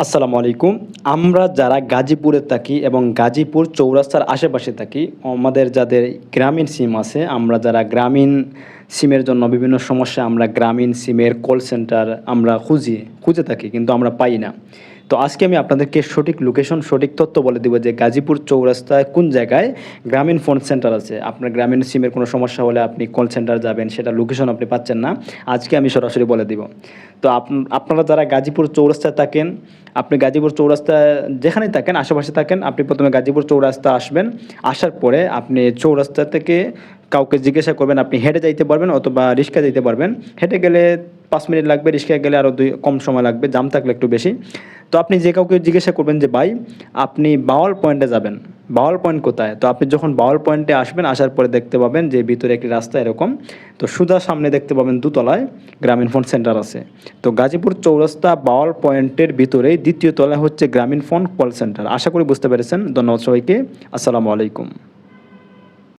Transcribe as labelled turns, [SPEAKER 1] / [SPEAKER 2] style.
[SPEAKER 1] আসসালামু আলাইকুম। আমরা যারা গাজীপুরে থাকি এবং গাজীপুর চৌরাস্তার আশেপাশে থাকি, আমাদের যাদের গ্রামীণ সিম আছে, আমরা যারা গ্রামীণ সিমের জন্য বিভিন্ন সমস্যা আমরা গ্রামীণ সিমের কল সেন্টার আমরা খুঁজে থাকি কিন্তু আমরা পাই না। তো আজকে আমি আপনাদেরকে সঠিক লোকেশন, সঠিক তথ্য বলে দিব যে গাজীপুর চৌরাস্তায় কোন জায়গায় গ্রামীণ ফোন সেন্টার আছে। আপনার গ্রামীণ সিমের কোনো সমস্যা হলে আপনি কল সেন্টার যাবেন, সেটা লোকেশন আপনি পাচ্ছেন না। আজকে আমি সরাসরি বলে দিব। তো আপনারা যারা গাজীপুর চৌরাস্তায় থাকেন, আপনি গাজীপুর চৌরাস্তায় যেখানেই থাকেন, আশেপাশে থাকেন, আপনি প্রথমে গাজীপুর চৌরাস্তা আসবেন। আসার পরে আপনি চৌরাস্তা থেকে কাউকে জিজ্ঞাসা করবেন, আপনি হেঁটে যাইতে পারবেন অথবা রিক্সায় যাইতে পারবেন। হেঁটে গেলে ৫ মিনিট লাগবে, রিক্সায় গেলে আরও কম সময় লাগবে, জাম থাকলে একটু বেশি। তো আপনি যে কাউকে জিজ্ঞাসা করবেন যে ভাই আপনি বাওয়াল পয়েন্টে যাবেন, বাওয়াল পয়েন্ট কোথায়? তো আপনি যখন বাওয়াল পয়েন্টে আসবেন, আসার পরে দেখতে পাবেন যে ভিতরে একটি রাস্তা এরকম। তো সোজা সামনে দেখতে পাবেন দোতলায় গ্রামীণ ফোন সেন্টার আছে। তো গাজীপুর চৌরাস্তা বাওয়াল পয়েন্টের ভিতরেই দ্বিতীয় তলায় হচ্ছে গ্রামীণ ফোন কল সেন্টার। আশা করি বুঝতে পেরেছেন। ধন্যবাদ সবাইকে। আসসালামু আলাইকুম।